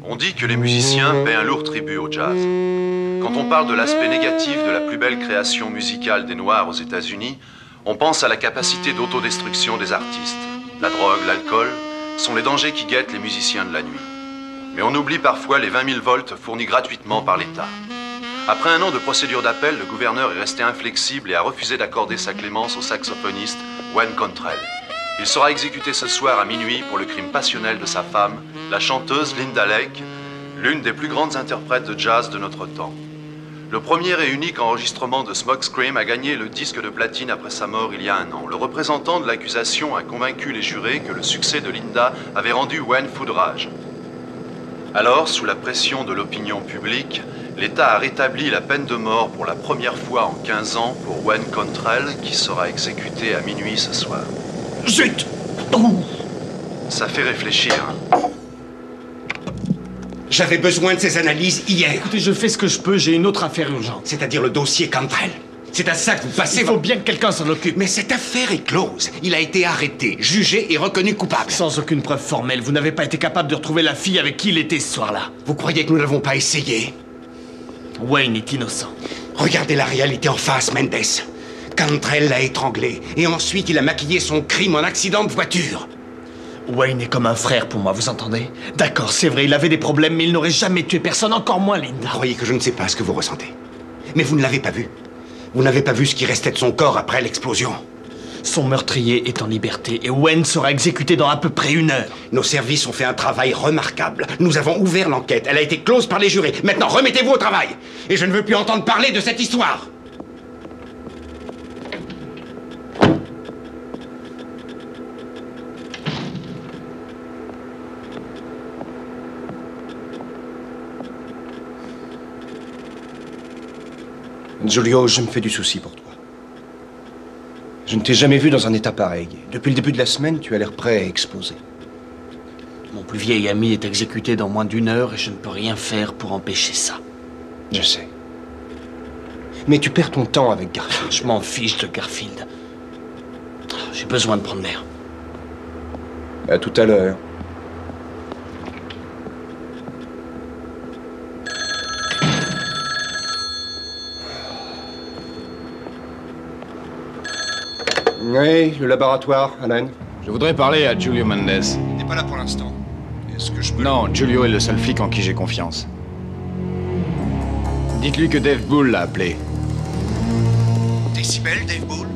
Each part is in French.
On dit que les musiciens paient un lourd tribut au jazz. Quand on parle de l'aspect négatif de la plus belle création musicale des Noirs aux États-Unis, on pense à la capacité d'autodestruction des artistes. La drogue, l'alcool sont les dangers qui guettent les musiciens de la nuit. Mais on oublie parfois les 20 000 volts fournis gratuitement par l'État. Après un an de procédure d'appel, le gouverneur est resté inflexible et a refusé d'accorder sa clémence au saxophoniste Wayne Cantrell. Il sera exécuté ce soir à minuit pour le crime passionnel de sa femme, la chanteuse Linda Lake, l'une des plus grandes interprètes de jazz de notre temps. Le premier et unique enregistrement de Smokescream a gagné le disque de platine après sa mort il y a un an. Le représentant de l'accusation a convaincu les jurés que le succès de Linda avait rendu Wayne fou de rage. Alors, sous la pression de l'opinion publique, l'État a rétabli la peine de mort pour la première fois en 15 ans pour Wayne Cantrell, qui sera exécuté à minuit ce soir. Zut! Ça fait réfléchir, hein. J'avais besoin de ces analyses hier. Écoutez, je fais ce que je peux, j'ai une autre affaire urgente. C'est-à-dire le dossier Cantrell. C'est à ça que vous passez... Il faut bien que quelqu'un s'en occupe. Mais cette affaire est close. Il a été arrêté, jugé et reconnu coupable. Sans aucune preuve formelle, vous n'avez pas été capable de retrouver la fille avec qui il était ce soir-là. Vous croyez que nous n'avons pas essayé? Wayne est innocent. Regardez la réalité en face, Mendes. Cantrell l'a étranglé, et ensuite il a maquillé son crime en accident de voiture. Wayne est comme un frère pour moi, vous entendez? D'accord, c'est vrai, il avait des problèmes, mais il n'aurait jamais tué personne, encore moins Linda. Vous croyez que je ne sais pas ce que vous ressentez. Mais vous ne l'avez pas vu. Vous n'avez pas vu ce qui restait de son corps après l'explosion. Son meurtrier est en liberté, et Wayne sera exécuté dans à peu près 1 heure. Nos services ont fait un travail remarquable. Nous avons ouvert l'enquête, elle a été close par les jurés. Maintenant, remettez-vous au travail. Et je ne veux plus entendre parler de cette histoire. Giulio, je me fais du souci pour toi. Je ne t'ai jamais vu dans un état pareil. Depuis le début de la semaine, tu as l'air prêt à exploser. Mon plus vieil ami est exécuté dans moins d'1 heure et je ne peux rien faire pour empêcher ça. Je sais. Mais tu perds ton temps avec Garfield. Je m'en fiche de Garfield. J'ai besoin de prendre l'air. À tout à l'heure. Oui, le laboratoire, Alan. Je voudrais parler à Giulio Mendes. Il n'est pas là pour l'instant. Est-ce que je peux... Non, Giulio est le seul flic en qui j'ai confiance. Dites-lui que Dave Bull l'a appelé. Décibel, Dave Bull?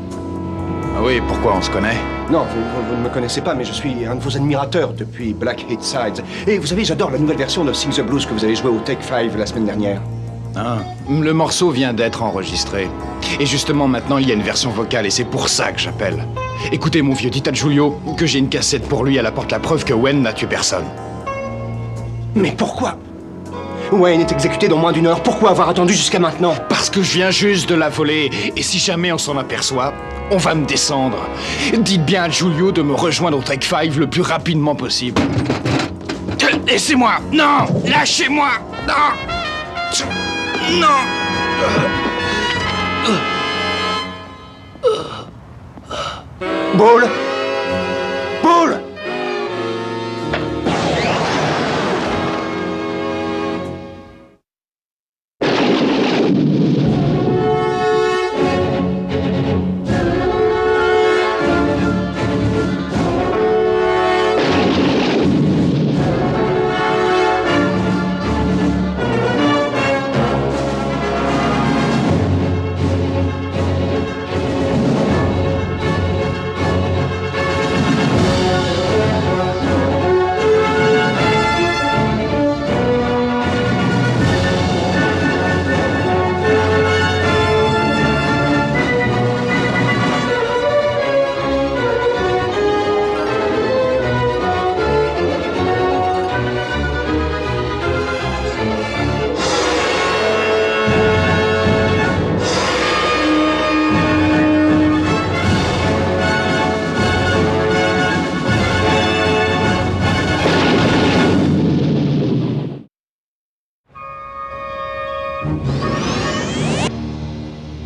Ah oui, pourquoi on se connaît? Non, vous ne me connaissez pas, mais je suis un de vos admirateurs depuis Black Hit Sides. Et vous savez, j'adore la nouvelle version de Sing the Blues que vous avez joué au Take 5 la semaine dernière. Ah, le morceau vient d'être enregistré. Et justement, maintenant, il y a une version vocale et c'est pour ça que j'appelle. Écoutez, mon vieux, dites à Giulio que j'ai une cassette pour lui, elle apporte la preuve que Wayne n'a tué personne. Mais pourquoi? Wayne est exécuté dans moins d'1 heure. Pourquoi avoir attendu jusqu'à maintenant? Parce que je viens juste de la voler. Et si jamais on s'en aperçoit, on va me descendre. Dites bien à Giulio de me rejoindre au Take 5 le plus rapidement possible. Laissez-moi! Non! Lâchez-moi! Non! Non! Bull! Bull!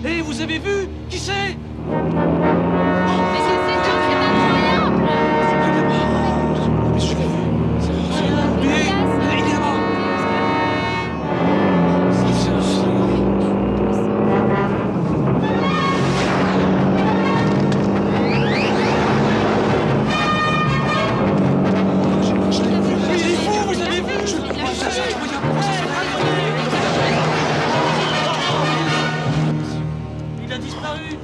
Hé, vous avez vu? Qui c'est? Mais c'est incroyable! Il a disparu.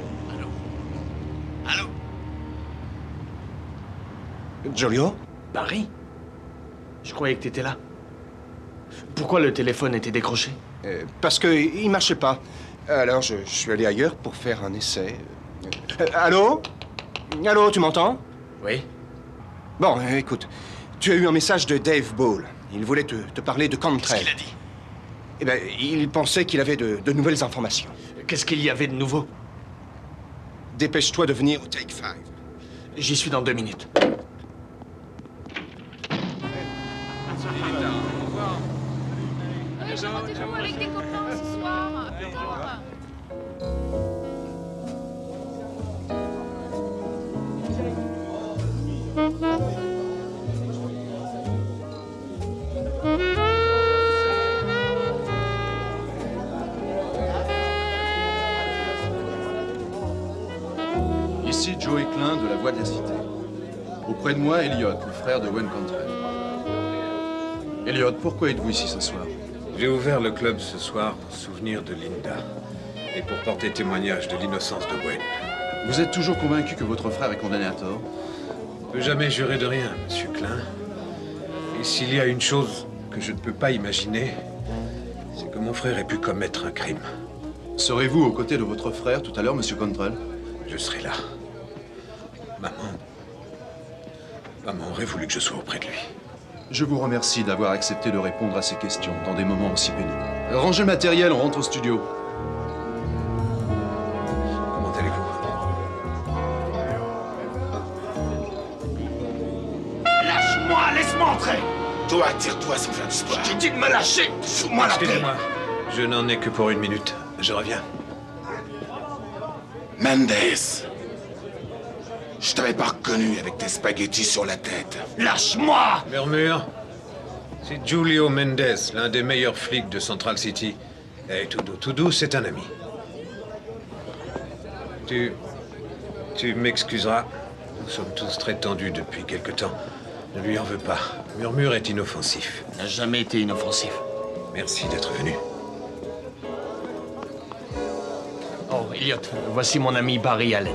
Giulio? Barry? Je croyais que t'étais là. Pourquoi le téléphone était décroché? Parce qu'il marchait pas. Alors, je suis allé ailleurs pour faire un essai. Allô? Allô, tu m'entends? Oui. Bon, écoute, tu as eu un message de Dave Ball. Il voulait te parler de Cantrell. Qu'est-ce qu'il a dit? Eh ben, il pensait qu'il avait de nouvelles informations. Qu'est-ce qu'il y avait de nouveau? Dépêche-toi de venir au Take 5. J'y suis dans 2 minutes. Oui, j'ai rendez-vous avec des copains ce soir. Tard. Ici Joey Klein de la Voix de la Cité. Auprès de moi, Elliot, le frère de Wayne Cantrell. Elliot, pourquoi êtes-vous ici ce soir? J'ai ouvert le club ce soir pour souvenir de Linda et pour porter témoignage de l'innocence de Wayne. Vous êtes toujours convaincu que votre frère est condamné à tort? On ne peut jamais jurer de rien, Monsieur Klein. Et s'il y a une chose que je ne peux pas imaginer, c'est que mon frère ait pu commettre un crime. Serez-vous aux côtés de votre frère tout à l'heure, Monsieur Cantrell? Je serai là. Maman aurait voulu que je sois auprès de lui. Je vous remercie d'avoir accepté de répondre à ces questions dans des moments aussi pénibles. Rangez le matériel, on rentre au studio. Comment allez-vous? Lâche-moi, laisse-moi entrer! Toi, tire-toi sans faire d'histoire. J'ai dit de me lâcher! Fous-moi la paix. Excusez-moi, je n'en ai que pour 1 minute. Je reviens. Mendes. Je t'avais pas reconnu avec tes spaghettis sur la tête. Lâche-moi! Murmure. C'est Julio Mendez, l'un des meilleurs flics de Central City. Et Toudou, c'est un ami. Tu m'excuseras. Nous sommes tous très tendus depuis quelque temps. Ne lui en veux pas. Murmure est inoffensif. Il n'a jamais été inoffensif. Merci d'être venu. Oh, Elliot, voici mon ami Barry Allen.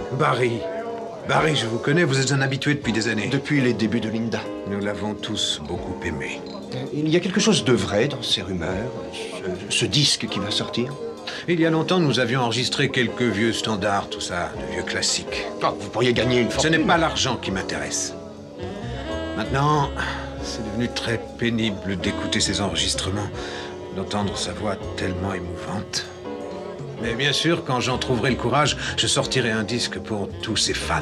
Barry, je vous connais, vous êtes un habitué depuis des années. Depuis les débuts de Linda. Nous l'avons tous beaucoup aimé. Il y a quelque chose de vrai dans ces rumeurs, ce disque qui va sortir. Il y a longtemps, nous avions enregistré quelques vieux standards, tout ça, de vieux classiques. Oh, vous pourriez gagner une Ce fortune. n'est pas l'argent qui m'intéresse. Maintenant, c'est devenu très pénible d'écouter ces enregistrements, d'entendre sa voix tellement émouvante. Mais bien sûr, quand j'en trouverai le courage, je sortirai un disque pour tous ses fans.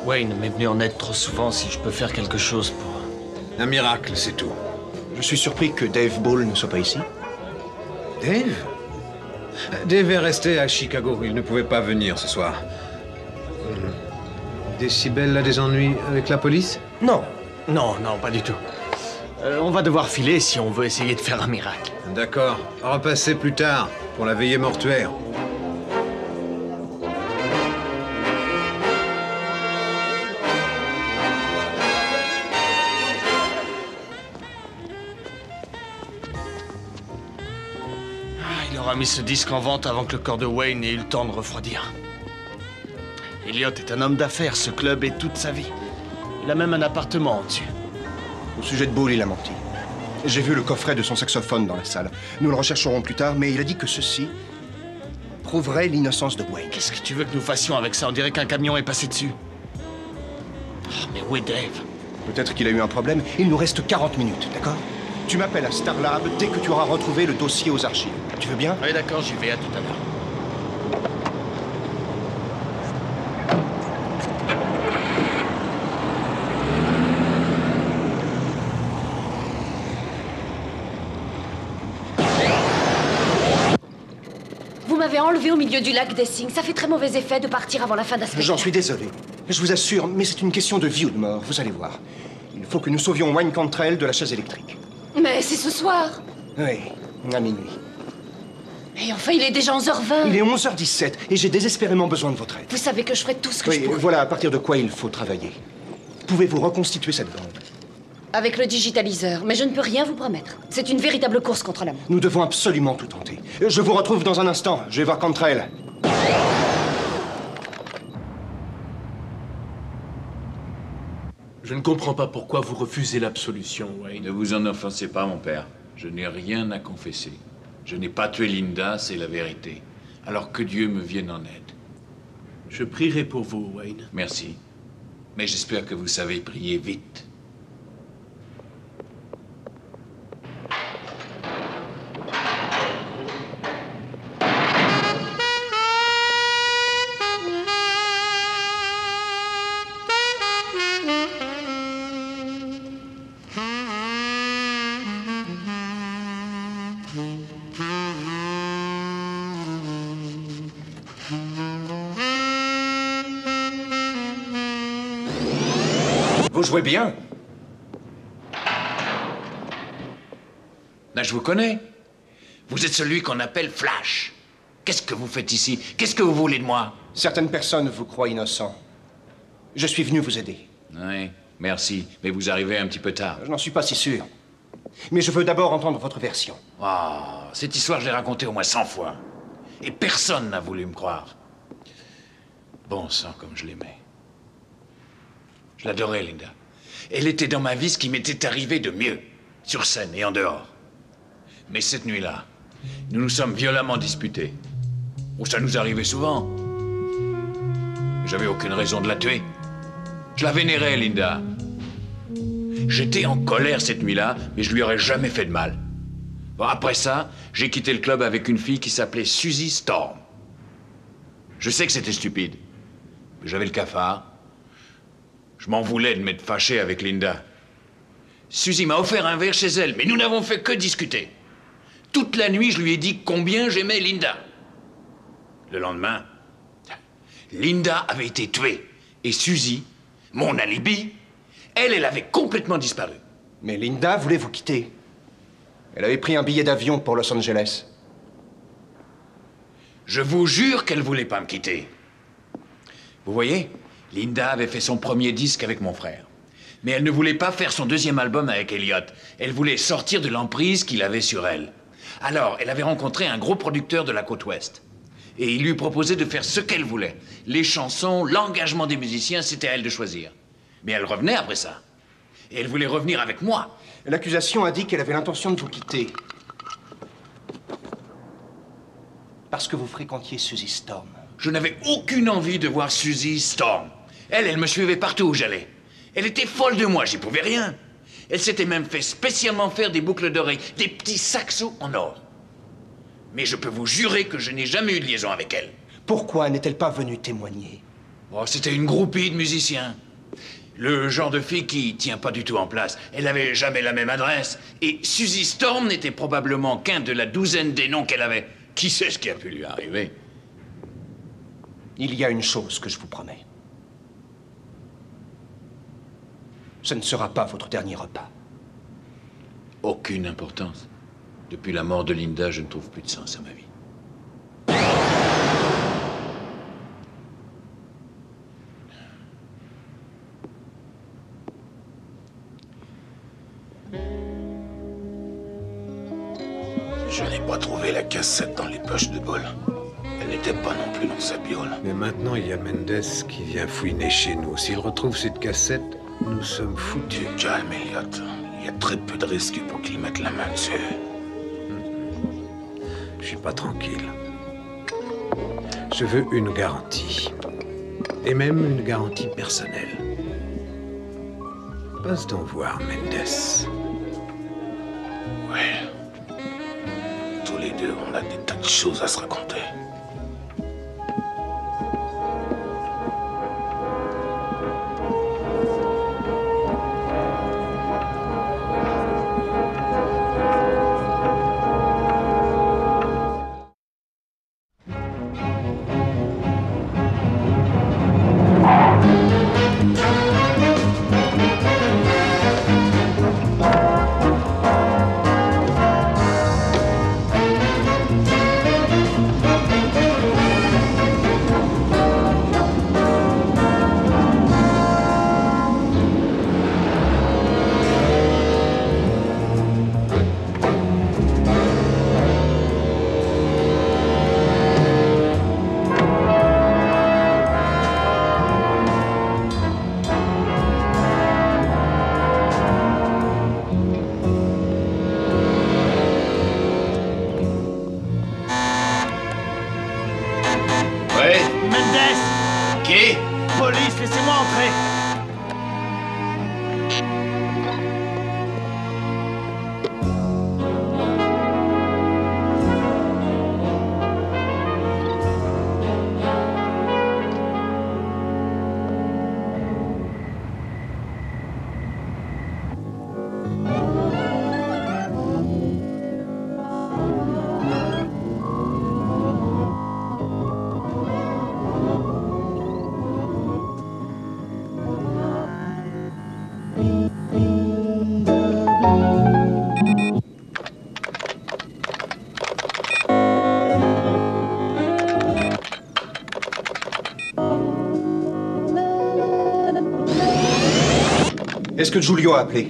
Wayne m'est venu en aide trop souvent. Si je peux faire quelque chose pour... Un miracle, c'est tout. Je suis surpris que Dave Ball ne soit pas ici. Dave? Dave est resté à Chicago. Il ne pouvait pas venir ce soir. Décibel a des ennuis avec la police? Non, pas du tout. On va devoir filer si on veut essayer de faire un miracle. D'accord. Repassez plus tard pour la veillée mortuaire. Il aura mis ce disque en vente avant que le corps de Wayne ait eu le temps de refroidir. Elliot est un homme d'affaires. Ce club est toute sa vie. Il a même un appartement en dessus. Au sujet de Ball, il a menti. J'ai vu le coffret de son saxophone dans la salle. Nous le rechercherons plus tard, mais il a dit que ceci prouverait l'innocence de Wayne. Qu'est-ce que tu veux que nous fassions avec ça? On dirait qu'un camion est passé dessus. Oh, mais où est Dave? Peut-être qu'il a eu un problème. Il nous reste 40 minutes, d'accord? Tu m'appelles à Starlab dès que tu auras retrouvé le dossier aux archives. Tu veux bien? Oui, d'accord, j'y vais. À tout à l'heure. m'avez enlevé au milieu du lac Dessing. Ça fait très mauvais effet de partir avant la fin d'un spectacle. J'en suis désolé. Je vous assure, mais c'est une question de vie ou de mort, vous allez voir. Il faut que nous sauvions Wayne Cantrell de la chaise électrique. Mais c'est ce soir. Oui, à minuit. Et enfin, il est déjà 11h20. Il est 11h17 et j'ai désespérément besoin de votre aide. Vous savez que je ferai tout ce que Oui, je pourrai. voilà à partir de quoi il faut travailler. Pouvez-vous reconstituer cette bande? Avec le digitaliseur, mais je ne peux rien vous promettre. C'est une véritable course contre la montre. Nous devons absolument tout tenter. Je vous retrouve dans un instant. Je vais voir Cantrell. Je ne comprends pas pourquoi vous refusez l'absolution, Wayne. Ne vous en offensez pas, mon père. Je n'ai rien à confesser. Je n'ai pas tué Linda, c'est la vérité. Alors que Dieu me vienne en aide. Je prierai pour vous, Wayne. Merci. Mais j'espère que vous savez prier vite. Vous jouez bien. Là, je vous connais. Vous êtes celui qu'on appelle Flash. Qu'est-ce que vous faites ici? Qu'est-ce que vous voulez de moi? Certaines personnes vous croient innocent. Je suis venu vous aider. Oui, merci. Mais vous arrivez un petit peu tard. Je n'en suis pas si sûr. Mais je veux d'abord entendre votre version. Ah, cette histoire, je l'ai racontée au moins 100 fois. Et personne n'a voulu me croire. Bon sang, comme je l'aimais. Je l'adorais, Linda. Elle était dans ma vie ce qui m'était arrivé de mieux, sur scène et en dehors. Mais cette nuit-là, nous nous sommes violemment disputés. Oh, ça nous arrivait souvent. J'avais aucune raison de la tuer. Je la vénérais, Linda. J'étais en colère cette nuit-là, mais je lui aurais jamais fait de mal. Bon, après ça, j'ai quitté le club avec une fille qui s'appelait Suzy Storm. Je sais que c'était stupide. Mais j'avais le cafard. Je m'en voulais de m'être fâché avec Linda. Suzy m'a offert un verre chez elle, mais nous n'avons fait que discuter. Toute la nuit, je lui ai dit combien j'aimais Linda. Le lendemain, Linda avait été tuée. Et Suzy, mon alibi, elle avait complètement disparu. Mais Linda voulait vous quitter. Elle avait pris un billet d'avion pour Los Angeles. Je vous jure qu'elle voulait pas me quitter. Vous voyez, Linda avait fait son premier disque avec mon frère. Mais elle ne voulait pas faire son deuxième album avec Elliot. Elle voulait sortir de l'emprise qu'il avait sur elle. Alors, elle avait rencontré un gros producteur de la côte ouest. Et il lui proposait de faire ce qu'elle voulait. Les chansons, l'engagement des musiciens, c'était à elle de choisir. Mais elle revenait après ça. Et elle voulait revenir avec moi. L'accusation a dit qu'elle avait l'intention de vous quitter. Parce que vous fréquentiez Suzy Storm. Je n'avais aucune envie de voir Suzy Storm. Elle me suivait partout où j'allais. Elle était folle de moi, j'y pouvais rien. Elle s'était même fait spécialement faire des boucles d'oreilles, des petits saxos en or. Mais je peux vous jurer que je n'ai jamais eu de liaison avec elle. Pourquoi n'est-elle pas venue témoigner? Oh, c'était une groupie de musiciens. Le genre de fille qui tient pas du tout en place. Elle n'avait jamais la même adresse. Et Suzy Storm n'était probablement qu'un de la douzaine des noms qu'elle avait. Qui sait ce qui a pu lui arriver? Il y a une chose que je vous promets. Ce ne sera pas votre dernier repas. Aucune importance. Depuis la mort de Linda, je ne trouve plus de sens à ma vie. Je n'ai pas trouvé la cassette dans les poches de Ball. Elle n'était pas non plus dans sa biole. Mais maintenant, il y a Mendes qui vient fouiner chez nous. S'il retrouve cette cassette, nous sommes foutus. Calme, Elliot. Il y a très peu de risques pour qu'il mette la main dessus. Je suis pas tranquille. Je veux une garantie. Et même une garantie personnelle. Passe donc voir Mendes. Ouais. Tous les deux, on a des tas de choses à se raconter. que Giulio a appelé?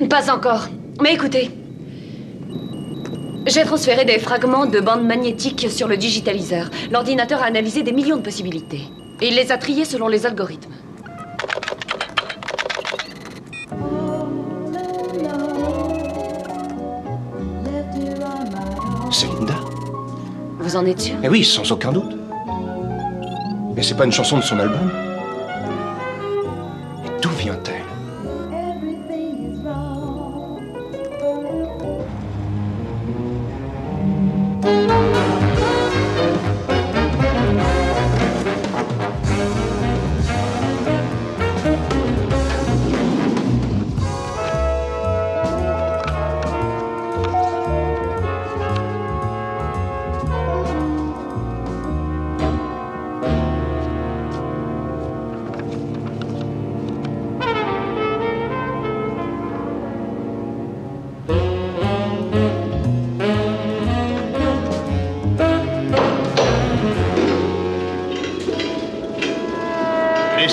Pas encore. Mais écoutez. J'ai transféré des fragments de bandes magnétiques sur le digitaliseur. L'ordinateur a analysé des millions de possibilités. Et il les a triées selon les algorithmes. C'est Linda. Vous en êtes sûr? Eh oui, sans aucun doute. Mais c'est pas une chanson de son album. Et d'où vient-elle?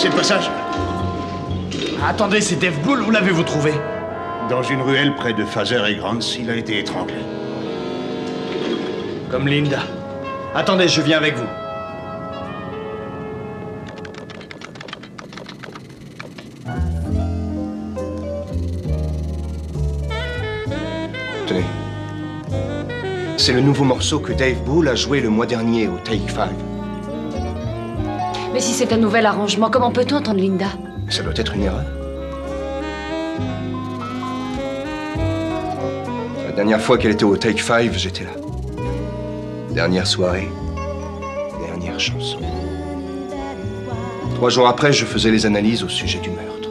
C'est le passage. Attendez, c'est Dave Bull, où l'avez-vous trouvé? Dans une ruelle près de Father et Grants, il a été étranglé. Comme Linda. Attendez, je viens avec vous. Tenez. C'est le nouveau morceau que Dave Bull a joué le mois dernier au Take 5. Mais si c'est un nouvel arrangement, comment peut-on entendre Linda? Ça doit être une erreur. La dernière fois qu'elle était au Take 5, j'étais là. Dernière soirée, dernière chanson. 3 jours après, je faisais les analyses au sujet du meurtre.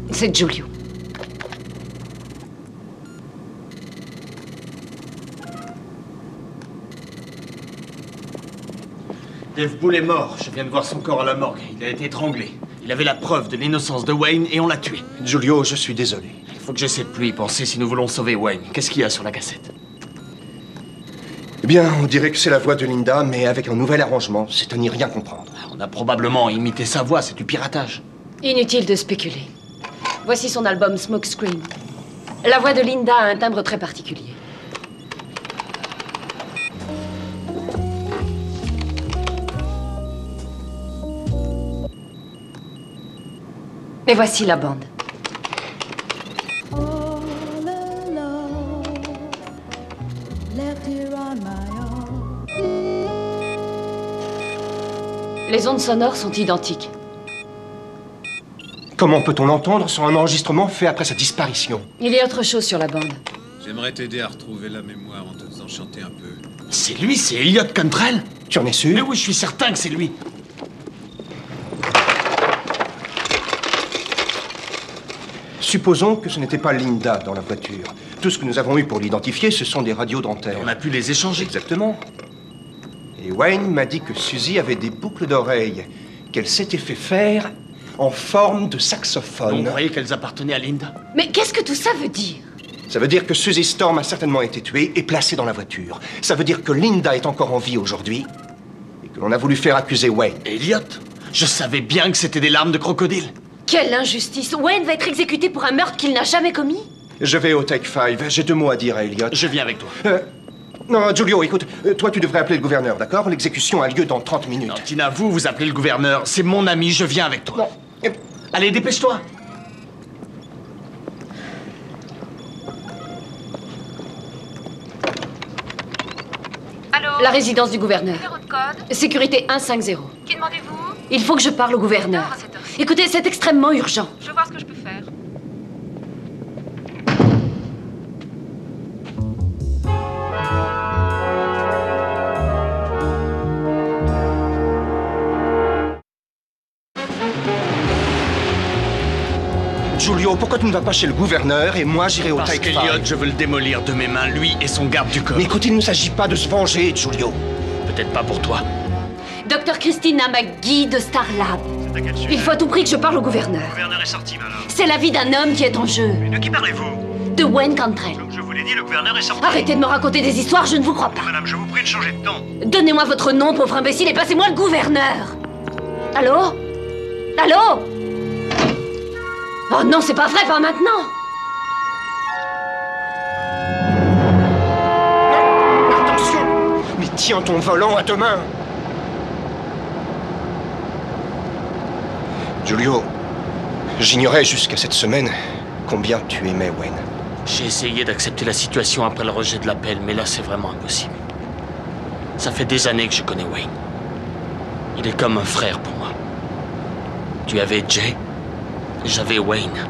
C'est Giulio. Dave Bull est mort. Je viens de voir son corps à la morgue. Il a été étranglé. Il avait la preuve de l'innocence de Wayne et on l'a tué. Giulio, je suis désolé. Il faut que j'essaie de plus y penser si nous voulons sauver Wayne. Qu'est-ce qu'il y a sur la cassette? Eh bien, on dirait que c'est la voix de Linda, mais avec un nouvel arrangement. C'est à n'y rien comprendre. On a probablement imité sa voix. C'est du piratage. Inutile de spéculer. Voici son album Smokescreen. La voix de Linda a un timbre très particulier. Et voici la bande. Les ondes sonores sont identiques. Comment peut-on l'entendre sur un enregistrement fait après sa disparition? Il y a autre chose sur la bande. J'aimerais t'aider à retrouver la mémoire en te faisant chanter un peu. C'est lui, c'est Elliot Cantrell. Tu en es sûr? Mais oui, je suis certain que c'est lui. Supposons que ce n'était pas Linda dans la voiture. Tout ce que nous avons eu pour l'identifier, ce sont des radios dentaires. On a pu les échanger. Exactement. Et Wayne m'a dit que Suzy avait des boucles d'oreilles qu'elle s'était fait faire en forme de saxophone. Donc, vous croyez qu'elles appartenaient à Linda? Mais qu'est-ce que tout ça veut dire? Ça veut dire que Suzy Storm a certainement été tuée et placée dans la voiture. Ça veut dire que Linda est encore en vie aujourd'hui et que l'on a voulu faire accuser Wayne. Elliot, je savais bien que c'était des larmes de crocodile. Quelle injustice! Wayne va être exécuté pour un meurtre qu'il n'a jamais commis? Je vais au Take 5. J'ai 2 mots à dire à Elliot. Je viens avec toi. Non, Giulio, écoute, toi tu devrais appeler le gouverneur, d'accord? L'exécution a lieu dans 30 minutes. Non, Tina, vous appelez le gouverneur. C'est mon ami, je viens avec toi. Non. Allez, dépêche-toi. Allô? La résidence du gouverneur. Numéro de code? Sécurité 150. Qui demandez-vous? Il faut que je parle au gouverneur. Non, à cette heure-ci. Écoutez, c'est extrêmement urgent. Je vais voir ce que je peux faire. Giulio, pourquoi tu ne vas pas chez le gouverneur et moi j'irai au Parce Take 5? qu'Elliot, je veux le démolir de mes mains, lui et son garde du corps. Mais écoute, il ne s'agit pas de se venger, Giulio. Peut-être pas pour toi. Docteur Christina McGee de Star Lab. Il faut à tout prix que je parle au gouverneur. Le gouverneur est sorti, madame. C'est la vie d'un homme qui est en jeu. Mais de qui parlez-vous? De Wayne Cantrell. Comme je vous l'ai dit, le gouverneur est sorti. Arrêtez de me raconter des histoires, je ne vous crois pas. Madame, je vous prie de changer de ton. Donnez-moi votre nom, pauvre imbécile, et passez-moi le gouverneur. Allô? Allô? Oh non, c'est pas vrai, pas maintenant! Attention! Mais tiens ton volant à tes mains! Julio, j'ignorais jusqu'à cette semaine combien tu aimais Wayne. J'ai essayé d'accepter la situation après le rejet de l'appel, mais là, c'est vraiment impossible. Ça fait des années que je connais Wayne. Il est comme un frère pour moi. Tu avais Jay, j'avais Wayne.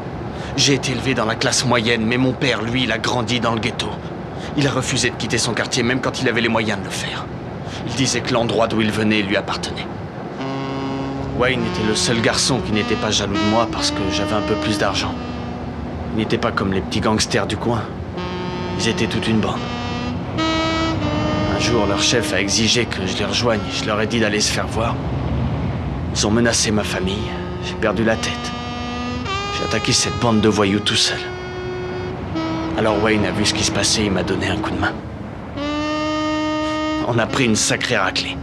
J'ai été élevé dans la classe moyenne, mais mon père, lui, il a grandi dans le ghetto. Il a refusé de quitter son quartier, même quand il avait les moyens de le faire. Il disait que l'endroit d'où il venait lui appartenait. Wayne était le seul garçon qui n'était pas jaloux de moi parce que j'avais un peu plus d'argent. Ils n'étaient pas comme les petits gangsters du coin. Ils étaient toute une bande. Un jour, leur chef a exigé que je les rejoigne. Je leur ai dit d'aller se faire voir. Ils ont menacé ma famille. J'ai perdu la tête. J'ai attaqué cette bande de voyous tout seul. Alors Wayne a vu ce qui se passait, il m'a donné un coup de main. On a pris une sacrée raclée.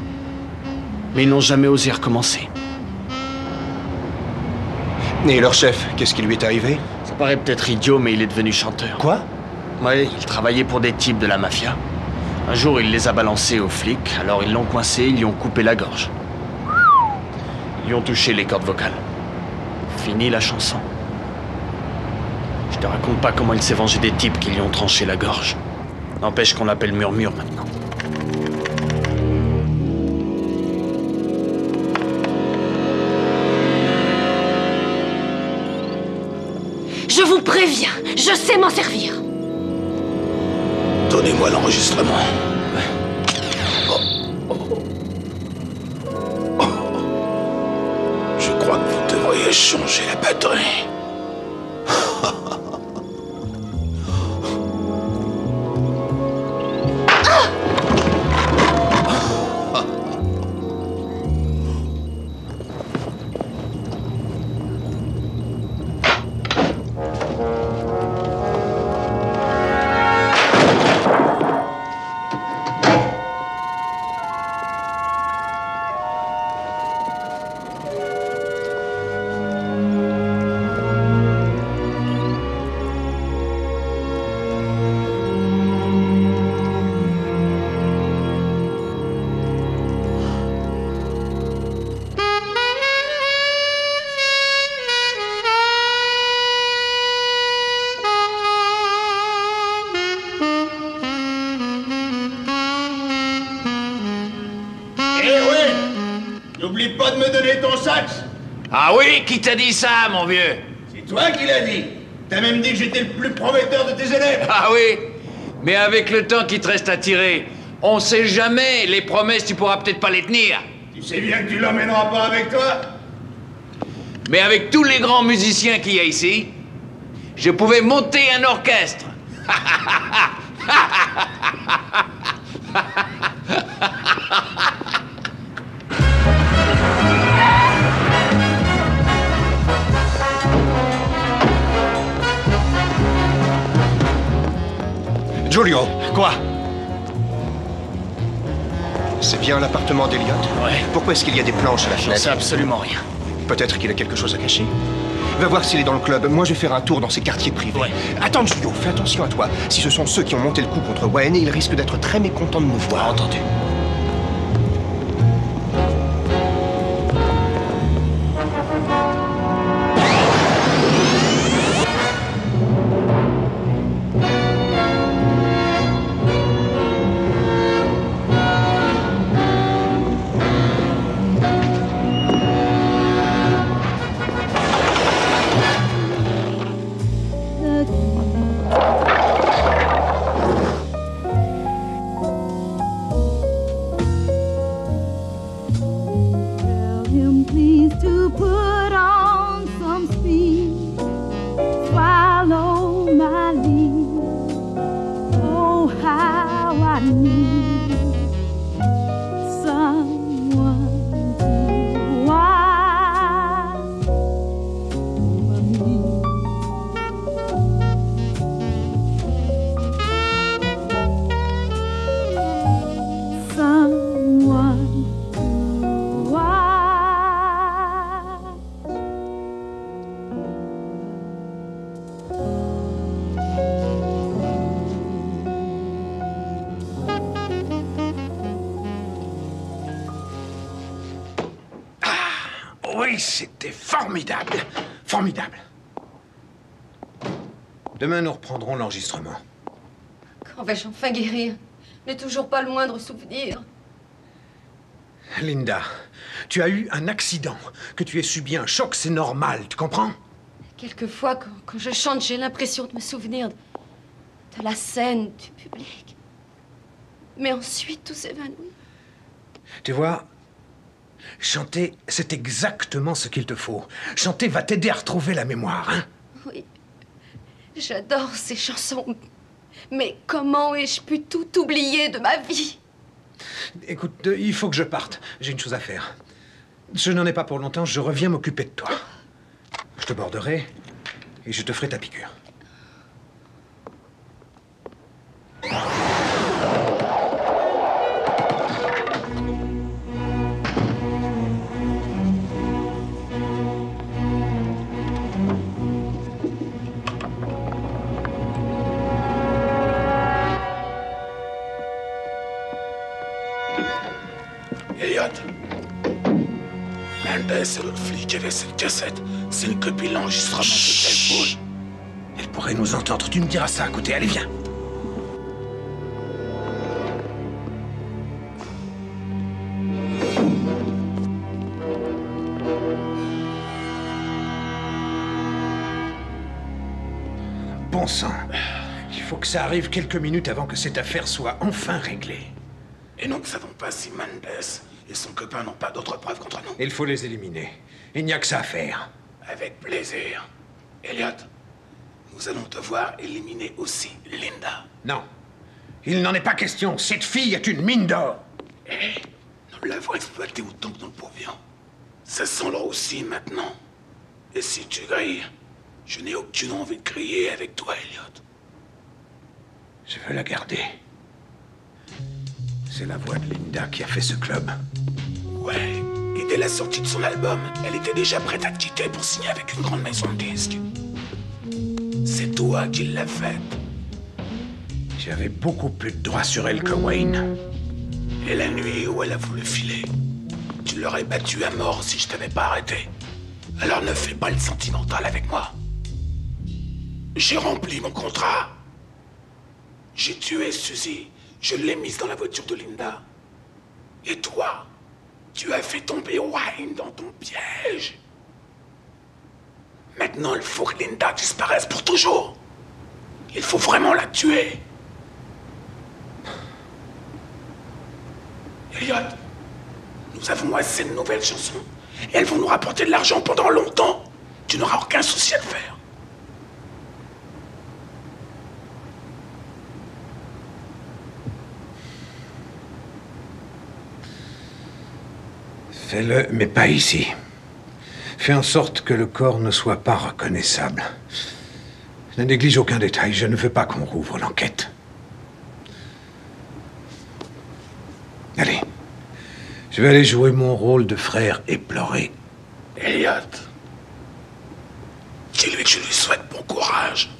Mais ils n'ont jamais osé recommencer. Et leur chef, qu'est-ce qui lui est arrivé? Ça paraît peut-être idiot, mais il est devenu chanteur. Quoi? Ouais, il travaillait pour des types de la mafia. Un jour, il les a balancés aux flics, alors ils l'ont coincé, ils lui ont coupé la gorge. Ils lui ont touché les cordes vocales. Fini la chanson. Je te raconte pas comment il s'est vengé des types qui lui ont tranché la gorge. N'empêche qu'on l'appelle Murmure maintenant. Je vous préviens, je sais m'en servir. Donnez-moi l'enregistrement. Je crois que vous devriez changer la batterie. N'oublie pas de me donner ton sax. Ah oui? Qui t'a dit ça, mon vieux? C'est toi qui l'as dit. T'as même dit que j'étais le plus prometteur de tes élèves. Ah oui? Mais avec le temps qui te reste à tirer, on sait jamais. Les promesses, tu pourras peut-être pas les tenir. Tu sais bien que tu l'emmèneras pas avec toi. Mais avec tous les grands musiciens qu'il y a ici, je pouvais monter un orchestre. Julio. Quoi? C'est bien l'appartement d'Eliott? Ouais. Pourquoi est-ce qu'il y a des planches à la Je fenêtre? sais absolument rien. Peut-être qu'il a quelque chose à cacher. Va voir s'il est dans le club. Moi, je vais faire un tour dans ses quartiers privés. Ouais. Attends, Julio, fais attention à toi. Si ce sont ceux qui ont monté le coup contre Wayne, ils risquent d'être très mécontents de nous voir. Entendu. Et c'était formidable. Formidable. Demain, nous reprendrons l'enregistrement. Quand vais-je enfin guérir? Je n'ai toujours pas le moindre souvenir. Linda, tu as eu un accident, que tu aies subi un choc, c'est normal, tu comprends? Quelquefois, quand je chante, j'ai l'impression de me souvenir de la scène, du public. Mais ensuite, tout s'évanouit. Tu vois, chanter, c'est exactement ce qu'il te faut. Chanter va t'aider à retrouver la mémoire, hein? Oui, j'adore ces chansons. Mais comment ai-je pu tout oublier de ma vie? Écoute, il faut que je parte. J'ai une chose à faire. Je n'en ai pas pour longtemps, je reviens m'occuper de toi. Je te borderai et je te ferai ta piqûre. Elliot, Mendes et l'autre flic qui avait cette cassette, c'est une copie de l'enregistrement de Deadpool. Elle pourrait nous entendre, tu me diras ça à côté, allez viens. Bon sang, il faut que ça arrive quelques minutes avant que cette affaire soit enfin réglée. Et nous ne savons pas si Mendes et son copain n'ont pas d'autres preuves contre nous. Il faut les éliminer. Il n'y a que ça à faire. Avec plaisir. Elliot, nous allons devoir éliminer aussi Linda. Non. Il n'en est pas question. Cette fille est une mine d'or. Et nous l'avons exploitée autant que nous le pouvions. Ça sent là aussi maintenant. Et si tu grilles, je n'ai aucune envie de crier avec toi, Elliot. Je veux la garder. C'est la voix de Linda qui a fait ce club. Ouais, et dès la sortie de son album, elle était déjà prête à te quitter pour signer avec une grande maison de disques. C'est toi qui l'as faite. J'avais beaucoup plus de droits sur elle que Wayne. Et la nuit où elle a voulu filer, tu l'aurais battue à mort si je t'avais pas arrêté. Alors ne fais pas le sentimental avec moi. J'ai rempli mon contrat. J'ai tué Suzy. Je l'ai mise dans la voiture de Linda. Et toi, tu as fait tomber Wayne dans ton piège. Maintenant, il faut que Linda disparaisse pour toujours. Il faut vraiment la tuer. Elliot, nous avons assez de nouvelles chansons. Et elles vont nous rapporter de l'argent pendant longtemps. Tu n'auras aucun souci à te faire. Fais-le, mais pas ici. Fais en sorte que le corps ne soit pas reconnaissable. Ne néglige aucun détail, je ne veux pas qu'on rouvre l'enquête. Allez, je vais aller jouer mon rôle de frère éploré. Elliot, dis-lui que je lui souhaite bon courage.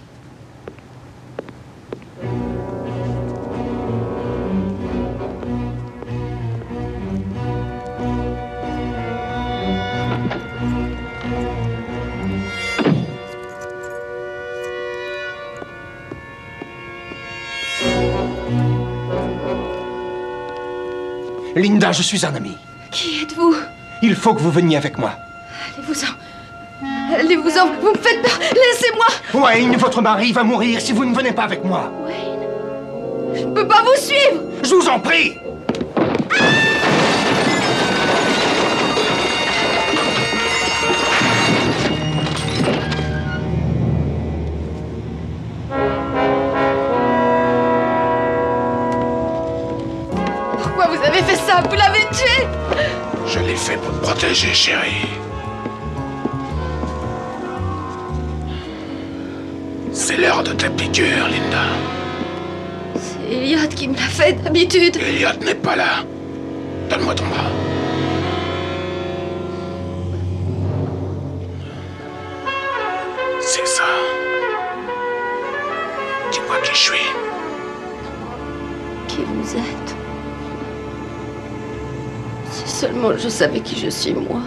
Linda, je suis un ami. Qui êtes-vous? Il faut que vous veniez avec moi. Allez-vous-en. Allez-vous-en. Vous me faites peur. Laissez-moi. Wayne, votre mari va mourir si vous ne venez pas avec moi. Wayne, je ne peux pas vous suivre. Je vous en prie. Pourquoi vous avez fait ça? Vous l'avez tué? Je l'ai fait pour te protéger, chérie. C'est l'heure de ta piqûre, Linda. C'est Elliot qui me l'a fait d'habitude. Elliot n'est pas là. Donne-moi ton bras. C'est ça. Dis-moi qui je suis. Qui vous êtes? Si seulement je savais qui je suis, moi.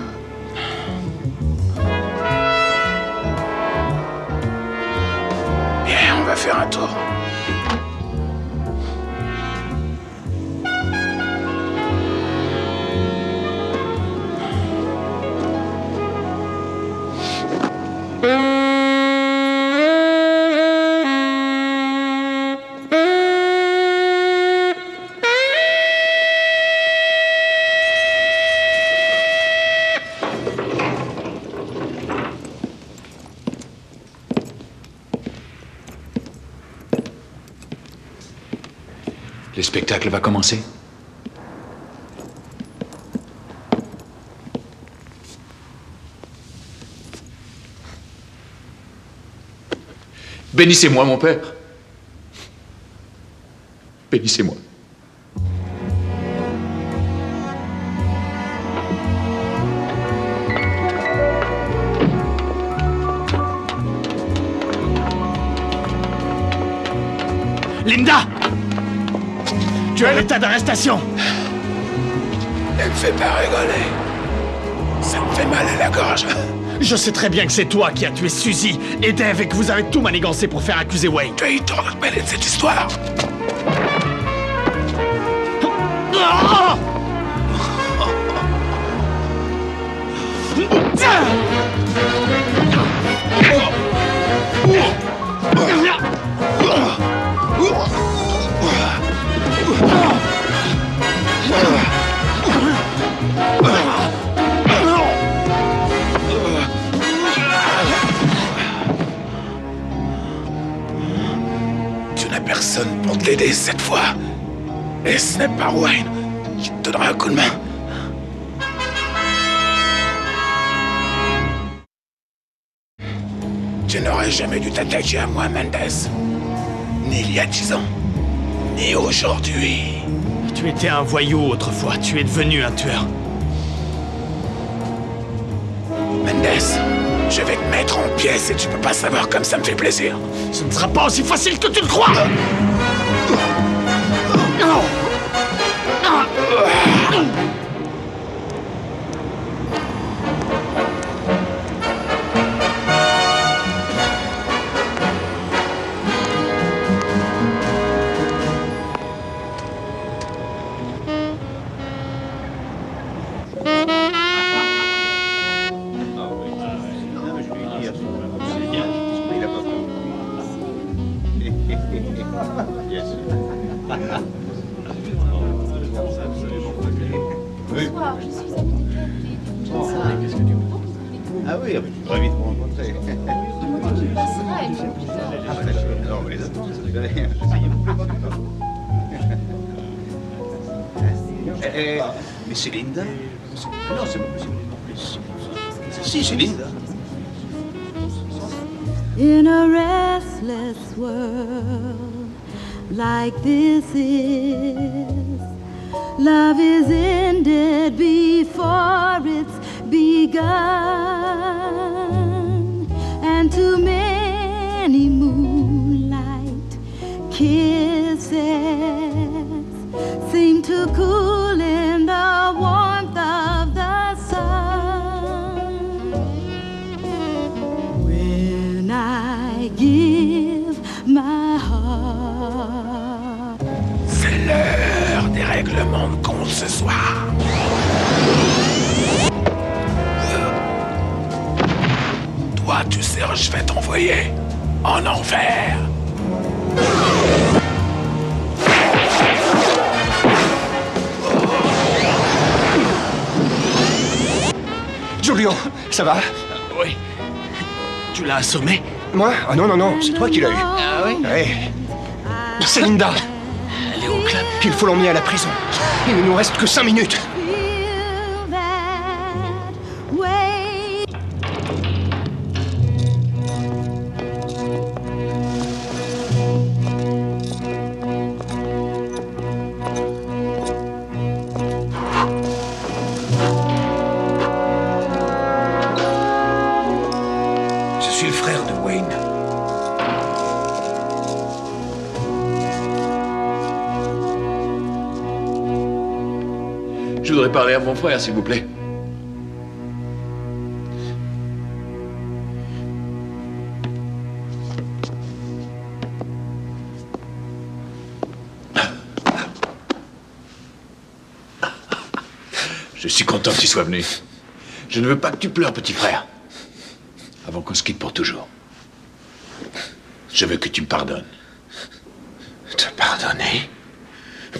va faire un tour. Le spectacle va commencer. Bénissez-moi, mon père. Bénissez-moi. Linda! Tu es en état d'arrestation. Ne me fais pas rigoler. Ça me fait mal à la gorge. Je sais très bien que c'est toi qui as tué Suzy et Dave et que vous avez tout manigancé pour faire accuser Wayne. Tu es trop mêlé de cette histoire. Tu n'as personne pour t'aider cette fois. Et ce n'est pas Wayne qui te donnera un coup de main. Tu n'aurais jamais dû t'attaquer à moi, Mendes. Ni il y a 10 ans, ni aujourd'hui. Tu étais un voyou autrefois, tu es devenu un tueur. Mendes, je vais te mettre en pièces et tu peux pas savoir comme ça me fait plaisir. Ce ne sera pas aussi facile que tu le crois. Ah oui, tu devrais vite me rencontrer. Non, mais les attends, ça rigolait. Mais c'est Linda. Non, c'est pas possible. Si, c'est Linda. In a restless world like this is, love is ended before it's begun, and too many moonlight kisses seem to cool in the warmth of the sun. When I give my heart, c'est l'heure des règlements de compte ce soir. Toi, tu sais, je vais t'envoyer en enfer. Julio, ça va? Oui. Tu l'as assommé? Moi? Ah non, non, non, c'est toi qui l'as eu. Ah oui? Ouais. C'est Linda. Elle est au club. Il faut l'emmener à la prison. Il ne nous reste que 5 minutes. Je suis le frère de Wayne. Je voudrais parler à mon frère, s'il vous plaît. Je suis content que tu sois venu. Je ne veux pas que tu pleures, petit frère. Avant qu'on se quitte pour toujours. Je veux que tu me pardonnes. Te pardonner?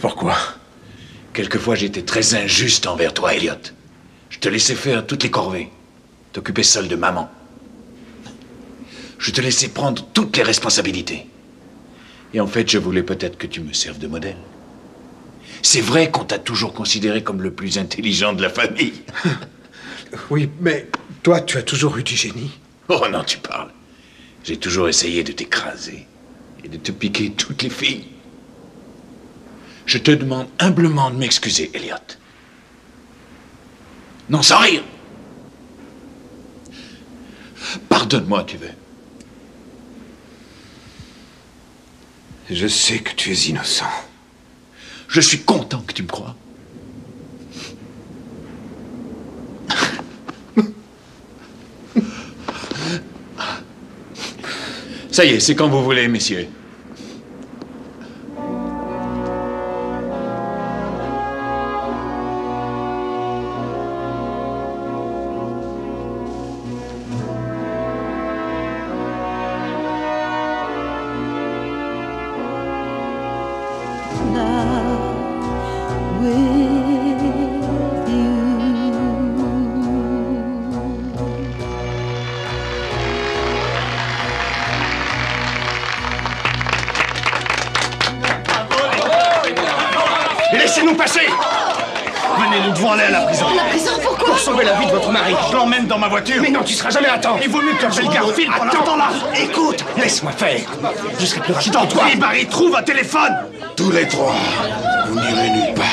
Pourquoi? Quelquefois, j'étais très injuste envers toi, Elliot. Je te laissais faire toutes les corvées. T'occuper seul de maman. Je te laissais prendre toutes les responsabilités. Et en fait, je voulais peut-être que tu me serves de modèle. C'est vrai qu'on t'a toujours considéré comme le plus intelligent de la famille. Oui, mais toi, tu as toujours eu du génie. Oh non, tu parles. J'ai toujours essayé de t'écraser et de te piquer toutes les filles. Je te demande humblement de m'excuser, Elliot. Non, sans rire. Pardonne-moi, tu veux. Je sais que tu es innocent. Je suis content que tu me crois. Ça y est, c'est quand vous voulez, messieurs. Laissez-nous passer! Venez, nous devons aller à la prison. La prison, pourquoi? Pour sauver la vie de votre mari. Je l'emmène dans ma voiture. Mais non, tu seras jamais à temps. Il vaut mieux que je le garde. File pendant ce temps-là. Écoute, laisse-moi faire. Je serai plus rapide en toi. Et Barry, trouve un téléphone. Tous les trois, vous n'irez nulle part.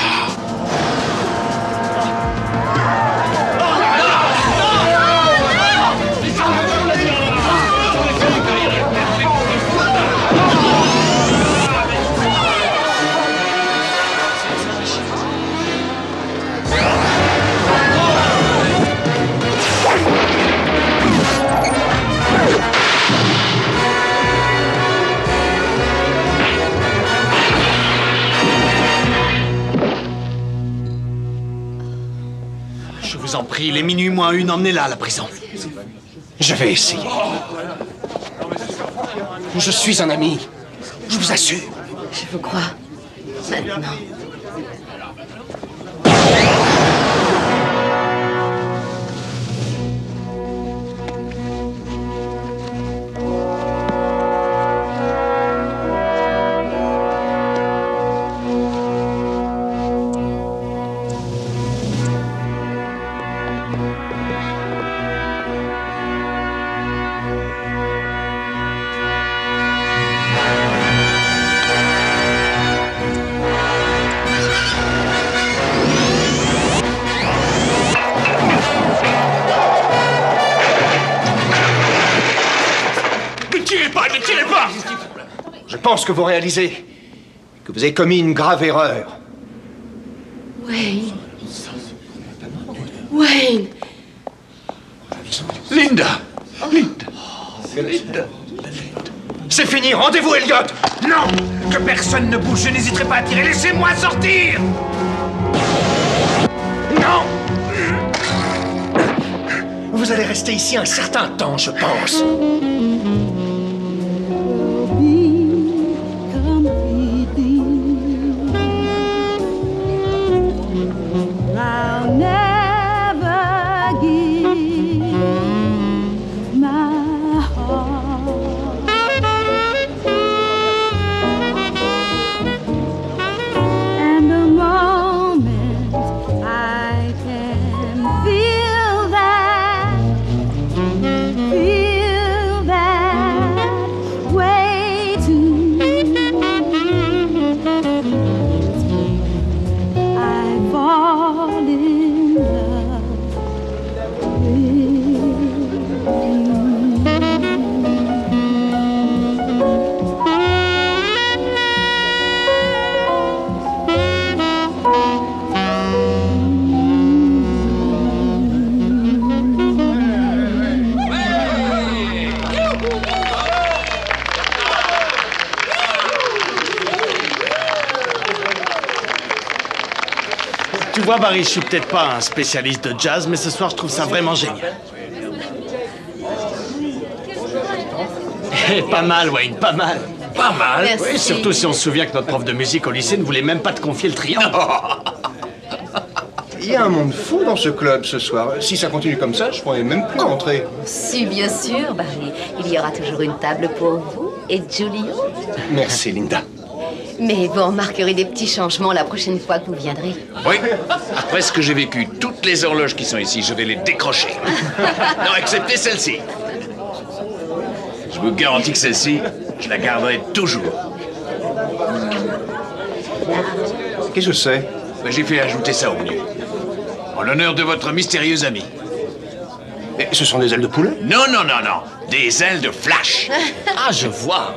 Je vous en prie, les minuit moins une, emmenez-la à la prison. Je vais essayer. Je suis un ami. Je vous assure. Je vous crois. Maintenant. Ne tirez pas! Je pense que vous réalisez que vous avez commis une grave erreur. Wayne. Wayne. Linda! C'est fini, rendez-vous, Elliot! Non! Que personne ne bouge, je n'hésiterai pas à tirer. Laissez-moi sortir! Non! Vous allez rester ici un certain temps, je pense. I'll never give my heart. And the moment I can feel that vois, Barry, je suis peut-être pas un spécialiste de jazz, mais ce soir, je trouve ça vraiment génial. Pas mal, Wayne, pas mal. Pas mal? Merci. Oui, surtout si on se souvient que notre prof de musique au lycée ne voulait même pas te confier le triangle. Il y a un monde fou dans ce club ce soir. Si ça continue comme ça, je pourrais même plus rentrer. Si, bien sûr, Barry. Il y aura toujours une table pour vous et Julio. Merci, Linda. Mais vous remarquerez des petits changements la prochaine fois que vous viendrez. Oui. Après ce que j'ai vécu, toutes les horloges qui sont ici, je vais les décrocher. Non, excepté celle-ci. Je vous garantis que celle-ci, je la garderai toujours. Qu'est-ce que c'est? Ben, j'ai fait ajouter ça au menu. En l'honneur de votre mystérieux ami. Mais ce sont des ailes de poulet? Non, non, non, non. Des ailes de flash. Ah, je vois.